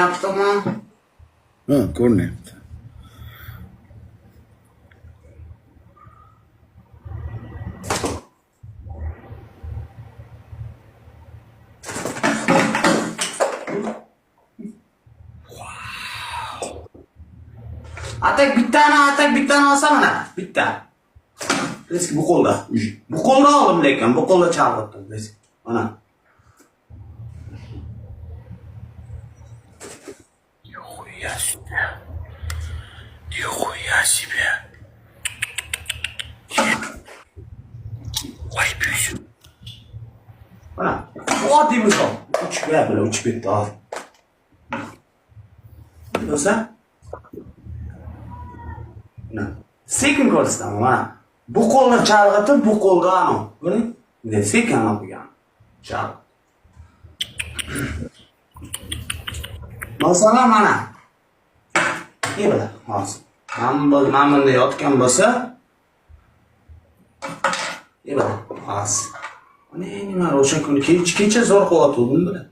ko'rinyaptimi? Ha, ko'rinyapti. Atak bittani olsana. Bitta. Eski bu qo'lda. Bu qo'lda oldim lekin, bu qo'lda chalg'itdim. Mana. Nихуя себе. Nихуя себе. Voy büyüsün. Mana. Oddiy misol. Uchib bilan uchib ketdi hozir. Bo'lsa? Mana. Sekin ko'rsataman mana. Bu qo'lni chalg'itib, bu qo'lda ana. Ko'ring? Bunday sekin olgan. Chalg'it. Masalan mana. Ne bilan hozir. Mana bunda yotgan bo'lsa, ne bilan hozir. Nima o'sha kuni kecha zo'r qo'yatdim bilan.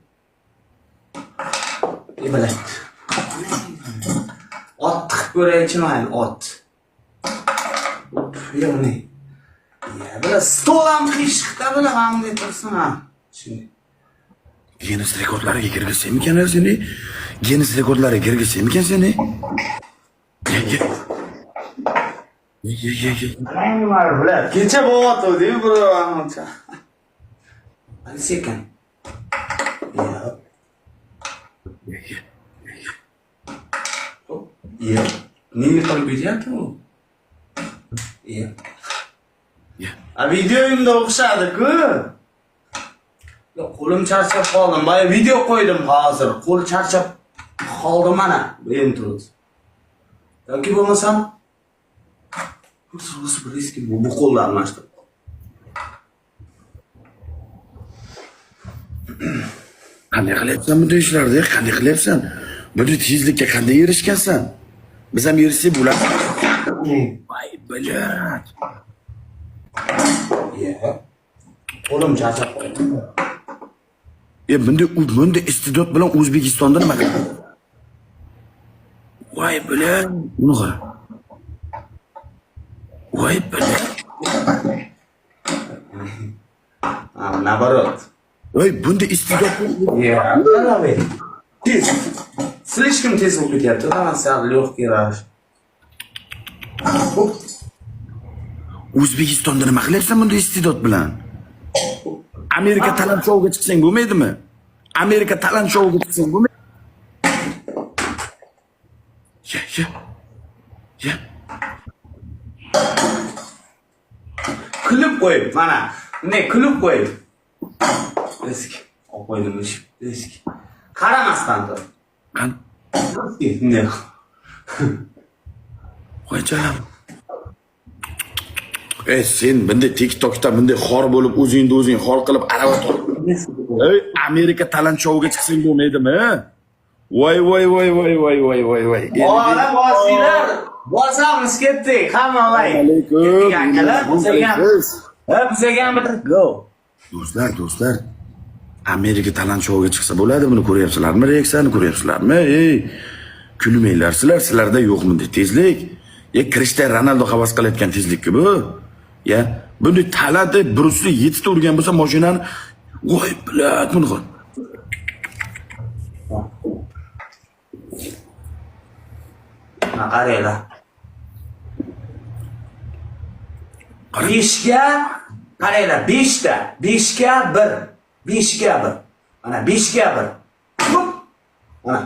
Ne bilan. Ot tiqib ko'raychi mayli, ot. Ya'ni. Ya, bilan stol ham qiyshiqda bilan hamda tursin ha. Shunday. Guinness rekordlariga kirgizsamikan seni? Guinness rekordlariga kirgizsamikan seni? Ye. Nima bilan? Kecha bo'yatdim, birovga. Hadi sekin. Ya. Nega qilib beryapti u? Ya. A videoyimda o'xshadi-ku. Yo'q, qo'lim charchab qoldim. Mana video qo'ydim hozir. Qo'l charchab qoldim mana. Endi turibdi. Yoki bo'lmasam bir eski bu qo'lni almashtirib. Qanday qilyapsan bunday ishlarni? Qanday qilyapsan? Bunday tezlikka qanday erishgansan? Biz ham erishsak bo'ladi. Voy, bilat. Ya. Qo'lim charchab qoldi. Bunday iste'dod bilan O'zbekistonda nima qiladi? Voy, bilat. Buni qara. Voy, bilat. Наоборот. Voy, bunday iste'dod. Ya, давай. Тез. Слишком тез bo'lib ketyapti. Mana sal лёгкий rаш. O'zbekistonda nima qilyapsan bunday iste'dod bilan? Amerika talant shouga chiqsang bo'lmaydimi? Amerika talant shouga chiqsang bo'lmaydi. Ya. Klip qo'yib, mana. Ne klip qo'yib. Eski. Olib qo'ydim eski. Qaramasdan tur. Qani? Ne? Qo'ychalam. Sen bunday TikTokda bunday xor bo'lib o'zingni o'zing xor qilib arava tortib. Amerika talant shouga chiqsang bo'lmaydimi? Voy. Ola bosinglar. Bosamiz ketdik. Hamma olay. Bizga ham bir go. Do'stlar. Amerika talant shouga chiqsa bo'ladi, buni ko'ryapsizlarmi? Reaksiyani ko'ryapsizlarmi? Kulmanglar sizlarda yo'qmi bunday tezlik? Cristiano Ronaldo havas qilayotgan tezlikku bu. Ya, bunday talant Bruce Lee yetib turgan bo'lsa mashinani, voy bilat buni qil. Qaranglar. 5ga qaranglar, 5ta, 5ga 1. 5ga 1. Mana 5ga 1. Mana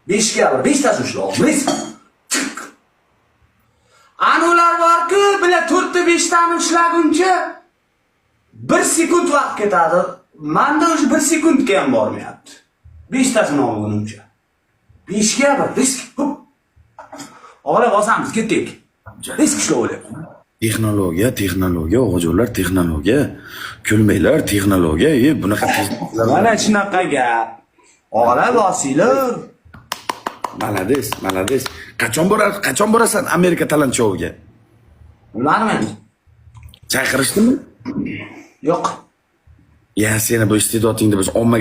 5ga 1. 5tasini ushlab. Anular bor-ku, bila 4ta 5tani ushlaguncha 1 sekund vaqt ketadi. Menda o'sha 1 sekundga ham bormayapti. 5tasini olgunimcha. 5ga 1 risk. Og'la bosamiz, ketdik. Risk ishlayapti. Texnologiya, o'g'illar, texnologiya. Kulmanglar, texnologiya. Bunaqa tezliklar. Mana shunaqa gap. Og'la bosinglar. Malades. Qachon borasan Amerika talant shouga? Bilmayman. Chaqirishdimi? Yo'q. Ya, seni bu iste'dodingni biz ommaga